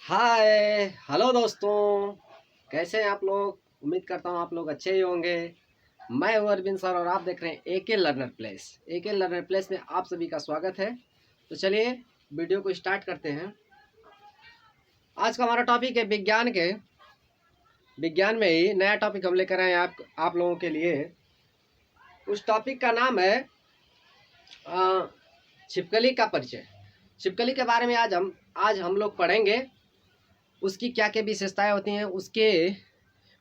Hi hello दोस्तों, कैसे हैं आप लोग। उम्मीद करता हूँ आप लोग अच्छे ही होंगे। मैं हूँ अरविंद सर और आप देख रहे हैं एके लर्नर प्लेस। एके लर्नर प्लेस में आप सभी का स्वागत है। तो चलिए वीडियो को स्टार्ट करते हैं। आज का हमारा टॉपिक है विज्ञान में ही नया टॉपिक हम लेकर आए हैं आप लोगों के लिए। उस टॉपिक का नाम है छिपकली का परिचय। छिपकली के बारे में आज हम लोग पढ़ेंगे। उसकी क्या क्या विशेषताएं होती हैं, उसके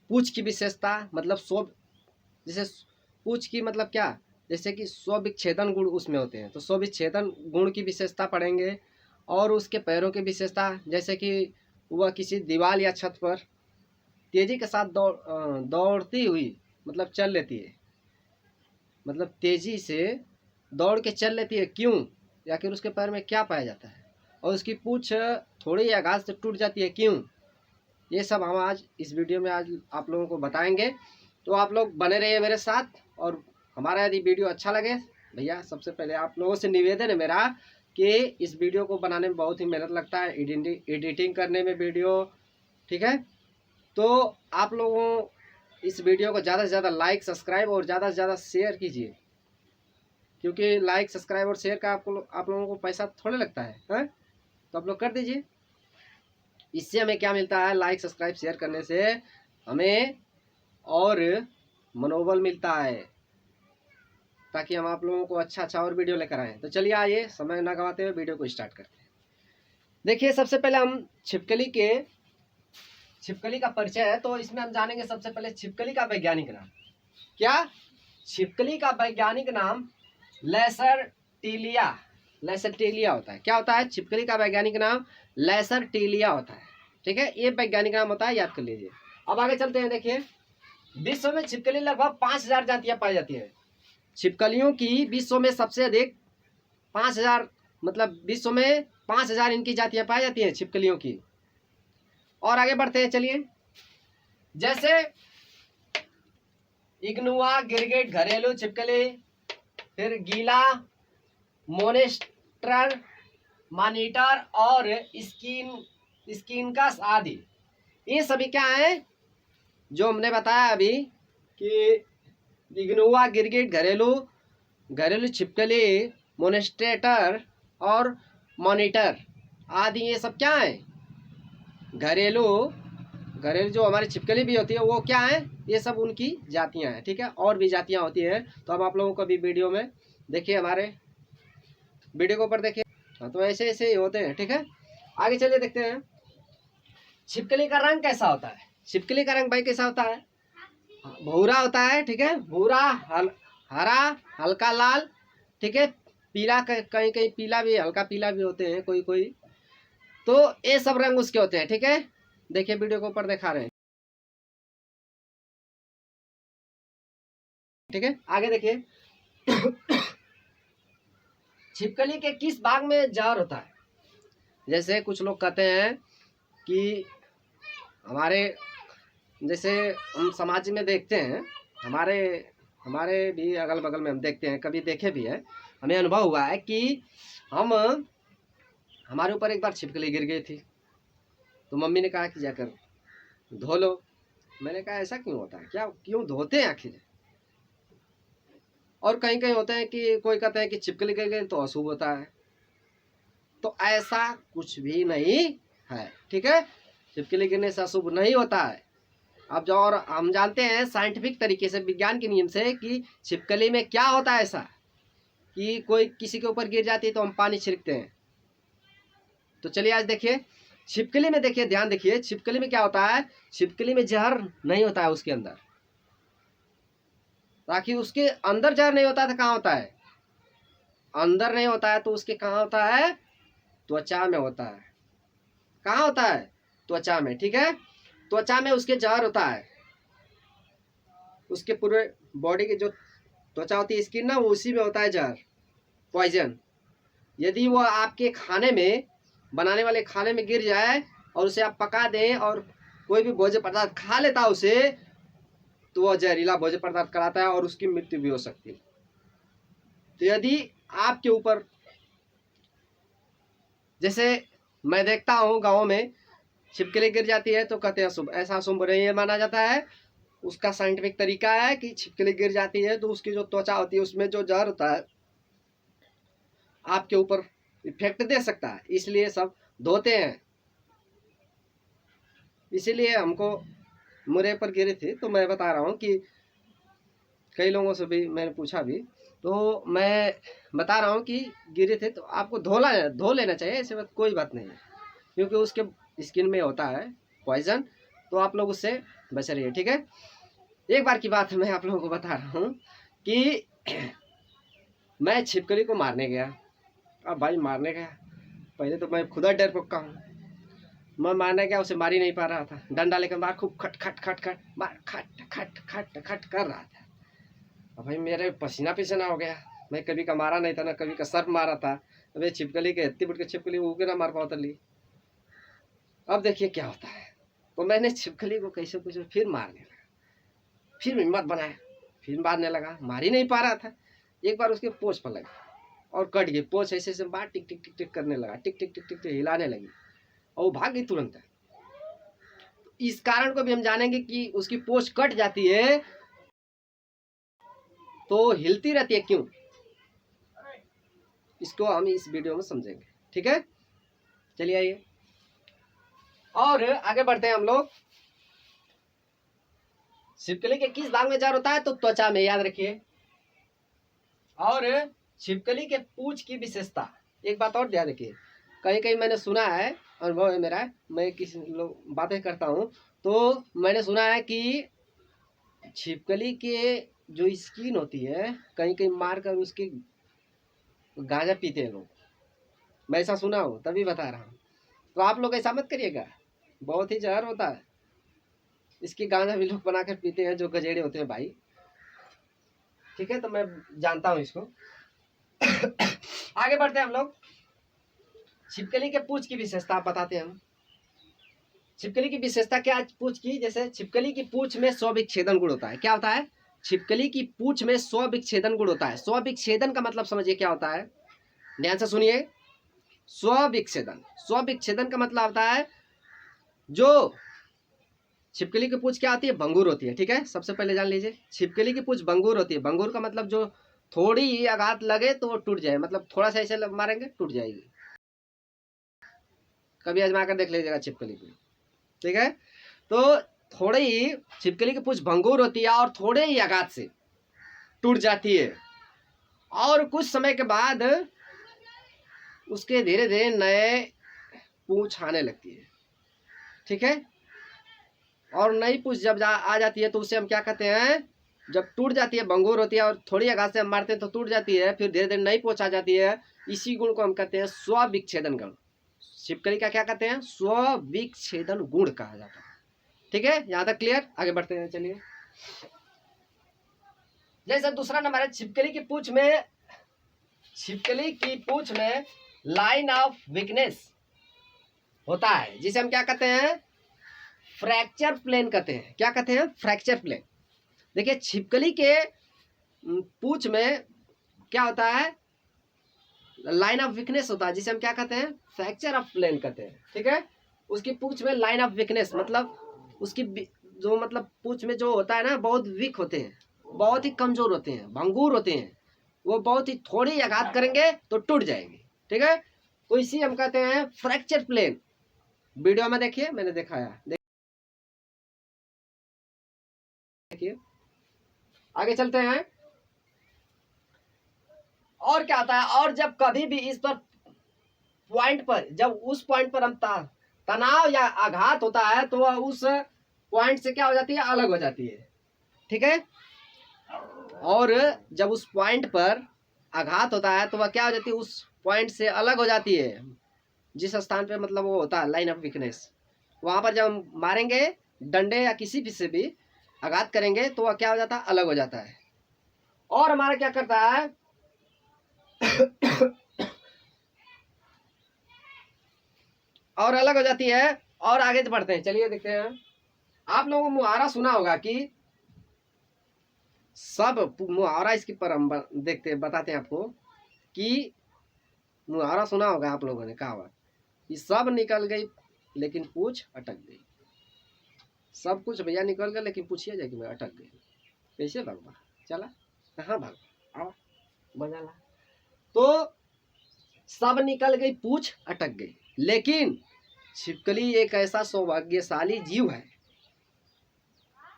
पूंछ की विशेषता मतलब जैसे पूंछ की मतलब क्या, जैसे कि स्वविच्छेदन गुण उसमें होते हैं, तो स्वविच्छेदन गुण की विशेषता पढ़ेंगे। और उसके पैरों की विशेषता, जैसे कि वह किसी दीवार या छत पर तेजी के साथ दौड़ती हुई मतलब चल लेती है, मतलब तेजी से दौड़ के चल लेती है, क्यों, या फिर उसके पैर में क्या पाया जाता है। और उसकी पूंछ थोड़ी या घास से टूट जाती है, क्यों। ये सब हम आज इस वीडियो में आज आप लोगों को बताएंगे। तो आप लोग बने रहिए मेरे साथ। और हमारा यदि वीडियो अच्छा लगे, भैया सबसे पहले आप लोगों से निवेदन है मेरा कि इस वीडियो को बनाने में बहुत ही मेहनत लगता है, एडिटिंग करने में वीडियो, ठीक है। तो आप लोगों इस वीडियो को ज़्यादा से ज़्यादा लाइक सब्सक्राइब और ज़्यादा से ज़्यादा शेयर कीजिए, क्योंकि लाइक सब्सक्राइब और शेयर का आप लोगों को पैसा थोड़े लगता है? तो आप लोग कर दीजिए। इससे हमें क्या मिलता है, लाइक सब्सक्राइब शेयर करने से हमें और मनोबल मिलता है, ताकि हम आप लोगों को अच्छा और वीडियो लेकर आए। तो चलिए आइए समय ना गवाते हुए वीडियो को स्टार्ट करते हैं। देखिए सबसे पहले हम छिपकली का परिचय है, तो इसमें हम जानेंगे सबसे पहले छिपकली का वैज्ञानिक नाम। क्या? छिपकली का वैज्ञानिक नाम लैसरटीलिया होता है। क्या होता है? छिपकली का वैज्ञानिक नाम लैसरटीलिया होता है, ठीक है। ये वैज्ञानिक नाम होता है, याद कर लीजिए। अब आगे चलते हैं। देखिए विश्व में छिपकली लगभग 5000 जातियां पाई जाती है। छिपकलियों की विश्व में सबसे अधिक 5000, मतलब विश्व में 5000 इनकी जातियां पाई जाती हैं छिपकलियों की। और आगे बढ़ते हैं, चलिए। जैसे इग्नुआ, गिरगिट, घरेलू छिपकली, फिर गीला, मोनेस्टर, मॉनिटर और स्किनकस आदि, ये सभी क्या है जो हमने बताया अभी कि इग्नुआ, गिरगिट, घरेलू छिपकली, मोनेस्ट्रेटर और मॉनिटर आदि, ये सब क्या है? घरेलू जो हमारी छिपकली भी होती है वो क्या है, ये सब उनकी जातियां हैं, ठीक है। और भी जातियां होती हैं, तो अब आप लोगों को भी वीडियो में देखिए, हमारे वीडियो के ऊपर देखिए। हाँ, तो ऐसे ऐसे ही होते हैं, ठीक है। आगे चलिए देखते हैं छिपकली का रंग कैसा होता है। छिपकली का रंग भाई कैसा होता है? भूरा होता है, ठीक है। भूरा, हरा, हल्का लाल, ठीक है। पीला, कहीं कहीं पीला भी, हल्का पीला भी होते हैं कोई कोई। तो ये सब रंग उसके होते हैं, ठीक है। देखिए वीडियो को ऊपर दिखा रहे हैं, ठीक है। आगे देखिए छिपकली के किस भाग में जहर होता है? जैसे कुछ लोग कहते हैं कि हमारे, जैसे हम समाज में देखते हैं, हमारे हमारे भी अगल बगल में हम देखते हैं, कभी देखे भी है, हमें अनुभव हुआ है कि हमारे ऊपर एक बार छिपकली गिर गई थी, तो मम्मी ने कहा कि जाकर धो लो। मैंने कहा ऐसा क्यों होता है, क्या क्यों धोते हैं आखिर? और कहीं कहीं होता है कि कोई कहता है कि छिपकली गिर गई तो अशुभ होता है, तो ऐसा कुछ भी नहीं है, ठीक है। छिपकली गिरने से अशुभ नहीं होता है। अब जो, और हम जानते हैं साइंटिफिक तरीके से, विज्ञान के नियम से, कि छिपकली में क्या होता है ऐसा कि कोई किसी के ऊपर गिर जाती है तो हम पानी छिड़कते हैं। तो चलिए आज देखिए छिपकली में, देखिए ध्यान देखिए, छिपकली में क्या होता है। छिपकली में जहर नहीं होता है उसके अंदर, ताकि उसके अंदर जहर नहीं होता है तो कहाँ होता है? अंदर नहीं होता है तो उसके कहाँ होता है? त्वचा में होता है। कहाँ होता है? त्वचा में, ठीक है। त्वचा में उसके जहर होता है। उसके पूरे बॉडी की जो त्वचा होती है, स्किन ना, वो उसी में होता है जहर, पॉइजन। यदि वो आपके खाने में, बनाने वाले खाने में गिर जाए और उसे आप पका दें और कोई भी भोज्य पदार्थ खा लेता है उसे, तो वह जहरीला भोज्य पदार्थ कराता है और उसकी मृत्यु भी हो सकती है। तो यदि आपके ऊपर, जैसे मैं देखता हूँ गाँव में छिपकली गिर जाती है तो कहते हैं अशुभ, ऐसा अशुभ नहीं माना जाता है। उसका साइंटिफिक तरीका है कि छिपकली गिर जाती है तो उसकी जो त्वचा होती है उसमें जो जहर होता है आपके ऊपर इफेक्ट दे सकता है, इसलिए सब धोते हैं। इसीलिए हमको मुरे पर गिरी थी, तो मैं बता रहा हूँ कि कई लोगों से भी मैंने पूछा भी, तो मैं बता रहा हूँ कि गिरे थे तो आपको धो लेना चाहिए, ऐसे बात कोई बात नहीं है, क्योंकि उसके स्किन में होता है पॉइजन, तो आप लोग उससे बच रहिए, ठीक है। एक बार की बात मैं आप लोगों को बता रहा हूँ कि मैं छिपकली को मारने गया। अब भाई मारने गया, पहले तो मैं खुदा डर पक्का हूँ, मैं मारने गया, उसे मार ही नहीं पा रहा था, डंडा लेकर मार, खूब खट खट खट खट मार, खट खट खट खट कर रहा था। अब भाई मेरे पसीना पसीना हो गया, मैं कभी का मारा नहीं था ना कभी का सर्फ मारा था। अब छिपकली के इतनी बुट के छिपकली वो ना मार पाता ली। अब देखिए क्या होता है, तो मैंने छिपकली को कैसे कुछ फिर मारने लगा, फिर हिम्मत बनाया, फिर मारने लगा, मार ही नहीं पा रहा था। एक बार उसके पोंछ पर लगा और कट गई, पोंछ ऐसे ऐसे बार टिक टिक टिक टिक करने लगा, टिक टिक टिक टिक हिलाने लगी और वो भाग गई तुरंत। इस कारण को भी हम जानेंगे कि उसकी पोंछ कट जाती है तो हिलती रहती है क्यों, इसको हम इस वीडियो में समझेंगे, ठीक है। चलिए आइए और आगे बढ़ते हैं हम लोग। छिपकली के किस भाग में जहर होता है, तो त्वचा में, याद रखिए। और छिपकली के पूंछ की विशेषता, एक बात और ध्यान रखिए, कहीं कहीं मैंने सुना है, अनुभव है मेरा, मैं किसी लोग बातें करता हूँ तो मैंने सुना है कि छिपकली के जो स्किन होती है कहीं कहीं मार कर उसकी गांजा पीते हैं लोग, मैं ऐसा सुना हूँ तभी बता रहा हूँ। तो आप लोग ऐसा मत करिएगा, बहुत ही जहर होता है, इसकी गांजा भी लोग बनाकर पीते हैं जो गजेड़े होते हैं भाई, ठीक है। तो मैं जानता हूँ इसको। आगे बढ़ते हैं हम लोग। छिपकली के पूंछ की विशेषता बताते हैं हम। छिपकली की विशेषता क्या, पूंछ की, जैसे छिपकली की पूंछ में स्वविच्छेदन गुण होता है। क्या होता है, छिपकली की पूंछ में स्वविच्छेदन गुण होता है। स्वविच्छेदन का मतलब समझिए क्या होता है, ध्यान से सुनिए। स्वविच्छेदन, स्वविच्छेदन का मतलब होता है जो छिपकली की पूंछ क्या होती है, भंगुर होती है, ठीक है। सबसे पहले जान लीजिए, छिपकली की पूंछ भंगुर होती है। भंगुर का मतलब जो थोड़ी ही आघात लगे तो वो टूट जाए, मतलब थोड़ा सा ऐसे मारेंगे टूट जाएगी। कभी आजमा कर देख लीजिएगा छिपकली की, ठीक है। तो थोड़ी ही छिपकली की पूंछ भंगुर होती है और थोड़े ही आघात से टूट जाती है, और कुछ समय के बाद उसके धीरे धीरे नए पूंछ आने लगती है, ठीक है। और नई पूंछ जब आ जाती है तो उसे हम क्या कहते हैं, जब टूट जाती है, भंगुर होती है और थोड़ी आघात से हम मारते हैं तो टूट जाती है, फिर धीरे धीरे नई पूंछ आ जाती है, इसी गुण को हम कहते हैं स्वविच्छेदन गुण। छिपकली का क्या कहते हैं, स्वविच्छेदन गुण कहा जाता है, ठीक है। यहां तक क्लियर, आगे बढ़ते हैं, चलिए। जैसे दूसरा नंबर है, छिपकली की पूंछ में, छिपकली की पूंछ में लाइन ऑफ वीकनेस होता है, जिसे हम क्या कहते हैं, फ्रैक्चर प्लेन कहते हैं। क्या कहते हैं, फ्रैक्चर प्लेन। देखिए छिपकली के पूंछ में क्या होता है, लाइन ऑफ वीकनेस होता है, जिसे हम क्या कहते हैं, फ्रैक्चर ऑफ प्लेन कहते हैं, ठीक है। उसकी पूंछ में लाइन ऑफ वीकनेस मतलब उसकी जो मतलब पूंछ में जो होता है ना, बहुत वीक होते हैं, बहुत ही कमजोर होते हैं, भंगुर होते हैं, वो बहुत ही थोड़ी आघात करेंगे तो टूट जाएंगे, ठीक है। तो इसी हम कहते हैं फ्रैक्चर प्लेन। वीडियो में देखिए, मैंने दिखाया, देखिए। आगे चलते हैं, और क्या होता है, और जब कभी भी इस पर पॉइंट पर, जब उस पॉइंट पर हम तनाव या आघात होता है तो वह उस पॉइंट से क्या हो जाती है, अलग हो जाती है, ठीक है। और जब उस पॉइंट पर आघात होता है तो वह क्या हो जाती है, उस पॉइंट से अलग हो जाती है, जिस स्थान पे मतलब वो होता है लाइन ऑफ वीकनेस, वहां पर जब हम मारेंगे डंडे या किसी भी से भी आघात करेंगे तो वह क्या हो जाता है, अलग हो जाता है। और हमारा क्या करता है और अलग हो जाती है। और आगे बढ़ते हैं, चलिए देखते हैं। आप लोगों को मुहावरा सुना होगा कि सब मुहावरा, इसके पर हम देखते बताते हैं आपको कि मुहावरा सुना होगा आप लोगों ने, कहा हुआ कि सब निकल गई लेकिन पूछ अटक गई। सब कुछ भैया निकल गया लेकिन पूछिए जाए कि मैं अटक गई। कैसे भगवा चला, कहाँ भागवा, आओ बजा ला। तो सब निकल गई, पूछ अटक गई। लेकिन छिपकली एक ऐसा सौभाग्यशाली जीव है,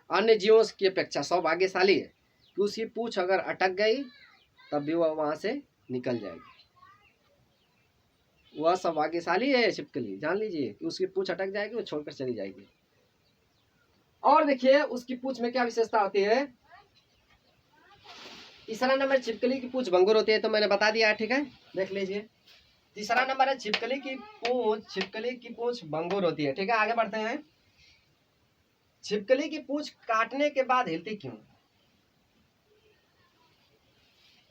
अन्य जीवों की अपेक्षा सौभाग्यशाली है कि उसकी पूछ अगर अटक गई तब भी वह वहां से निकल जाएगी। वह सौभाग्यशाली है छिपकली, जान लीजिए कि उसकी पूछ अटक जाएगी, वो छोड़कर चली जाएगी। और देखिए उसकी पूछ में क्या विशेषता होती है। तीसरा नंबर छिपकली की पूछ भंगुर होती है, तो मैंने बता दिया, ठीक है, देख लीजिए। तीसरा नंबर है छिपकली की पूछ भंगुर होती है, ठीक है। आगे बढ़ते हैं। छिपकली की पूछ काटने के बाद हिलती क्यों।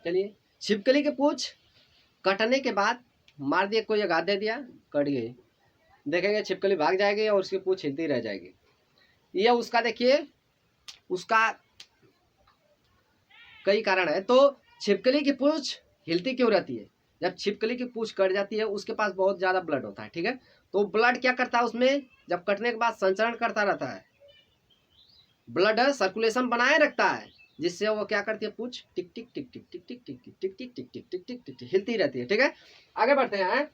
चलिए, छिपकली की पूछ कटने के बाद मार दिया, कोई आघात दे दिया, कट गई, देखेंगे छिपकली भाग जाएगी और उसकी पूछ हिलती रह जाएगी। यह उसका देखिए, उसका कई कारण है। तो छिपकली की पूछ हिलती क्यों रहती है। जब छिपकली की पूछ कट जाती है उसके पास बहुत ज्यादा ब्लड होता है, ठीक है। तो ब्लड क्या करता है उसमें, जब कटने के बाद संचरण करता रहता है, ब्लड सर्कुलेशन बनाए रखता है, जिससे वो क्या करती है, पूछ टिक टिक टिक टिक टिक टिक टिक टिक टिक टिक टिक टिक टिक टिक टिक हिलती रहती है, ठीक है। आगे बढ़ते हैं।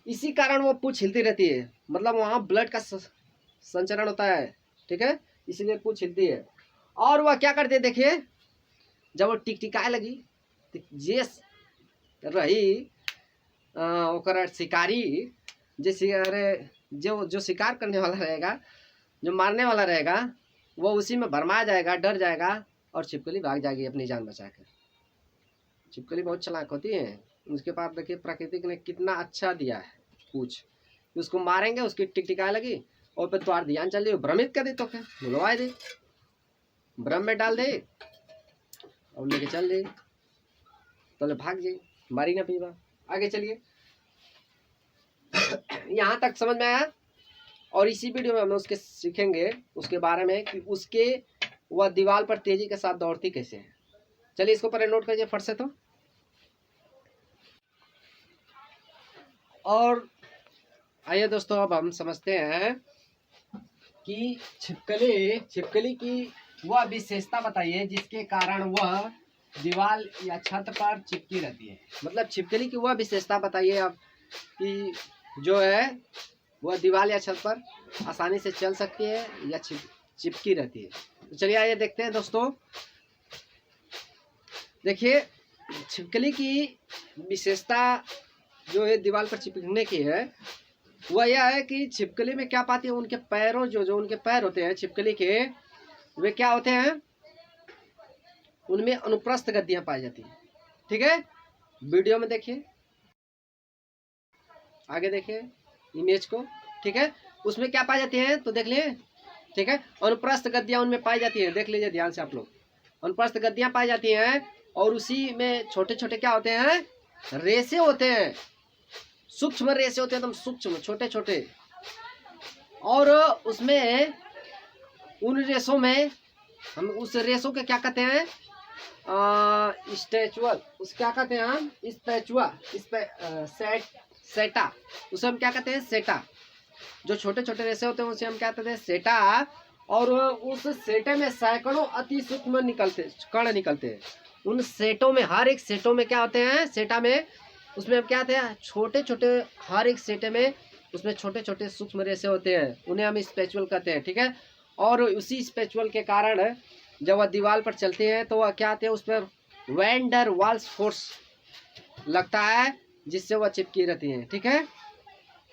इसी कारण वो पूछ हिलती रहती है, मतलब वहां ब्लड का संचरण होता है, ठीक है, इसीलिए पूछ हिलती है। और वह क्या करती है, देखिए, जब वो टिकटिकाए लगी तो जे रही ओकर शिकारी, जो शिकार करने वाला रहेगा, जो मारने वाला रहेगा, वो उसी में भरमा जाएगा, डर जाएगा और छिपकली भाग जाएगी अपनी जान बचाकर। छिपकली बहुत चालाक होती है, उसके पास देखिए प्रकृति ने कितना अच्छा दिया है पूछ। उसको मारेंगे, उसकी टिकटिकाए लगी और फिर तुम्हार ध्यान चल रही, भ्रमित कर दे, तो क्या भुलवा दे, भ्रम में डाल दे और लेके चल दे, तो भाग जाए, मारी ना पीवा। आगे चलिए। यहाँ तक समझ में आया। और इसी वीडियो में हम उसके सीखेंगे उसके बारे में कि उसके वह दीवार पर तेजी के साथ दौड़ती कैसे है। चलिए इसको पहले नोट करिए फट से। तो और आइए दोस्तों, अब हम समझते हैं कि छिपकली की वह विशेषता बताइए जिसके कारण वह दीवार या छत पर चिपकी रहती है। मतलब छिपकली की वह विशेषता बताइए आप कि जो है वह दीवार या छत पर आसानी से चल सकती है या चिपकी रहती है। तो चलिए आइए देखते हैं दोस्तों। देखिए, छिपकली की विशेषता जो है दीवार पर चिपकने की है, वह यह है कि छिपकली में क्या पाती है, उनके पैरों जो उनके पैर होते हैं छिपकली के, वे क्या होते हैं, उनमें अनुप्रस्थ गद्दियां पाई जाती है, ठीक है। वीडियो में देखिए, आगे देखिए इमेज को, ठीक है। उसमें क्या पाई जाती है तो देख लिए, ठीक है। अनुप्रस्थ गद्दियां उनमें पाई जाती है, देख लीजिए ध्यान से आप लोग। अनुप्रस्थ गद्दियां पाई जाती हैं और उसी में छोटे छोटे क्या होते हैं, रेसे होते हैं, सूक्ष्म रेसे होते हैं, एकदम सूक्ष्म छोटे छोटे। और उसमें उन रेसों में हम उस रेसों के क्या कहते हैं, स्टैचुअल, उस क्या कहते हैं हम, स्पैचुआ, सेटा, उसे हम क्या कहते हैं, सेटा। जो छोटे छोटे रेसे होते हैं उसे हम क्या कहते हैं, सेटा। और उस सेटे में सैकड़ों अति सूक्ष्म कण निकलते हैं। उन सेटों में, हर एक सेटों में क्या होते हैं, सेटा में, उसमें क्या होते हैं, छोटे छोटे, हर एक सेटे में उसमें छोटे छोटे सूक्ष्म रेसे होते हैं, उन्हें हम स्पैचुअल कहते हैं, ठीक है। और उसी स्पैचुअल के कारण जब वह दीवार पर चलते हैं तो वह क्या आते हैं, उस पर वैन डर वाल्स फोर्स लगता है, जिससे वह चिपकी रहती हैं, ठीक है।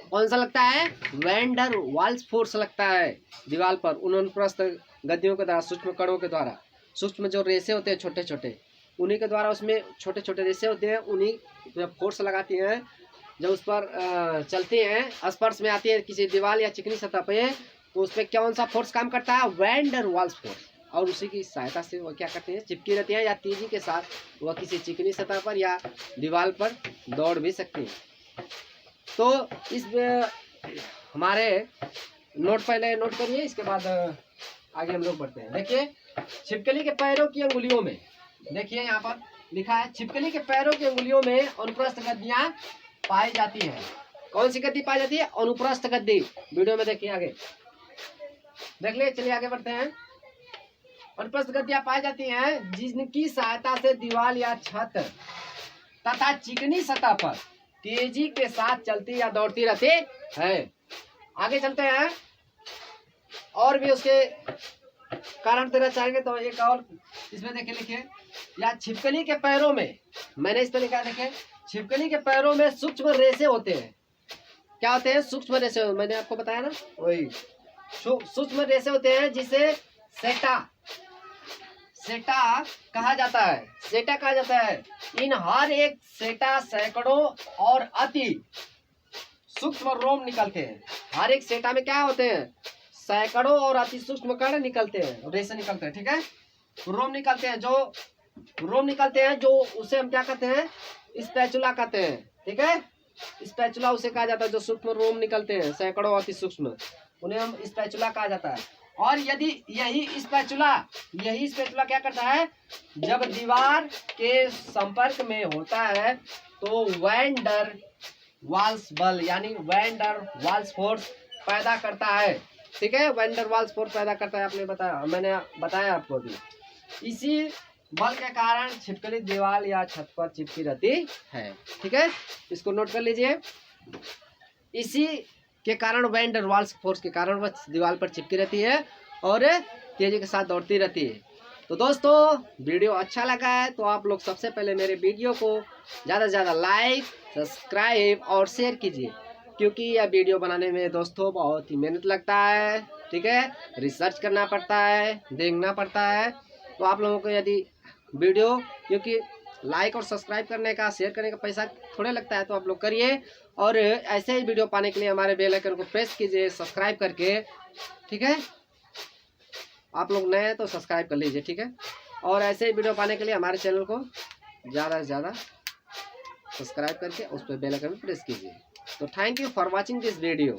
कौन सा लगता है, वैन डर वाल्स फोर्स लगता है दीवार पर, उन अनुप्रस्थ गद्दियों के द्वारा, सूक्ष्म कणों के द्वारा, सूक्ष्म जो रेसे होते हैं छोटे छोटे, उन्हीं के द्वारा, उसमें छोटे छोटे रेसे होते हैं, उन्हीं फोर्स लगाती हैं जब उस पर चलती हैं, स्पर्श में आती है किसी दीवार या चिकनी सतह पे, तो उस पर कौन सा फोर्स काम करता है, वैन डर वाल्स फोर्स। और उसी की सहायता से वो क्या करते हैं, चिपकी रहती है, या तेजी के साथ वह किसी चिकनी सतह पर या दीवार पर दौड़ भी सकती है। तो इस हमारे नोट पहले नोट करिए, इसके बाद आगे हम लोग बढ़ते हैं। देखिए, छिपकली के पैरों की अंगुलियों में, देखिए यहाँ पर लिखा है, छिपकली के पैरों की अंगुलियों में अनुप्रस्थ गद्दियां पाई जाती है। कौन सी गद्दी पाई जाती है? अनुप्रस्थ गद्दी। वीडियो में देखिए, आगे देख ले, चलिए आगे बढ़ते हैं। अनुप्रस्थ गद्दियां पाई जाती हैं जिनकी सहायता से दीवार या छत तथा चिकनी सतह पर तेजी के साथ चलती या दौड़ती रहती है। आगे चलते हैं, और भी उसके कारण तेरा चाहेंगे तो एक और इसमें देखिए, लिखिए, या छिपकली के पैरों में, मैंने इस पर लिखा है, देखें, छिपकली के पैरों में सूक्ष्म रेशे होते हैं। क्या होते हैं? सूक्ष्म रेशे, मैंने आपको बताया ना, वही सूक्ष्म रेशे होते हैं जिसे सेटा कहा जाता है। सेटा कहा जाता है। इन हर एक सेटा सैकड़ों और अति सूक्ष्म रोम निकलते हैं। हर एक सेटा में क्या होते हैं? सैकड़ों और अति सूक्ष्म कण निकलते हैं, रेशे निकलते हैं, ठीक है। रोम निकलते हैं, जो उसे हम क्या कहते हैं? स्पैचुला कहते हैं, ठीक है। स्पैचुला उसे कहा जाता है जो सूक्ष्म रोम निकलते हैं, सैकड़ों अति सूक्ष्म, उन्हें हम स्पैचुला कहा जाता है। और यदि यही स्पैचुला क्या करता है? जब दीवार के संपर्क में होता है तो वैन डर वाल्स बल यानी वैन डर वाल्स फोर्स पैदा करता है, ठीक है। वैन डर वाल्स फोर्स पैदा करता है, मैंने बताया आपको भी। इसी बल के कारण छिपकली दीवार या छत पर चिपकी रहती है, ठीक है। इसको नोट कर लीजिए। इसी के कारण, वैन डर वाल्स फोर्स के कारण वह दीवार पर चिपकी रहती है और तेजी के साथ दौड़ती रहती है। तो दोस्तों, वीडियो अच्छा लगा है तो आप लोग सबसे पहले मेरे वीडियो को ज़्यादा से ज़्यादा लाइक, सब्सक्राइब और शेयर कीजिए, क्योंकि यह वीडियो बनाने में दोस्तों बहुत ही मेहनत लगता है, ठीक है। रिसर्च करना पड़ता है, देखना पड़ता है। तो आप लोगों को यदि वीडियो, क्योंकि लाइक और सब्सक्राइब करने का, शेयर करने का पैसा थोड़े लगता है, तो आप लोग करिए। और ऐसे ही वीडियो पाने के लिए हमारे बेल आइकन को प्रेस कीजिए सब्सक्राइब करके, ठीक है। आप लोग नए हैं तो सब्सक्राइब कर लीजिए, ठीक है। और ऐसे ही वीडियो पाने के लिए हमारे चैनल को ज़्यादा से ज़्यादा सब्सक्राइब करके उस पर बेल आइकन प्रेस कीजिए। तो thank you for watching this video.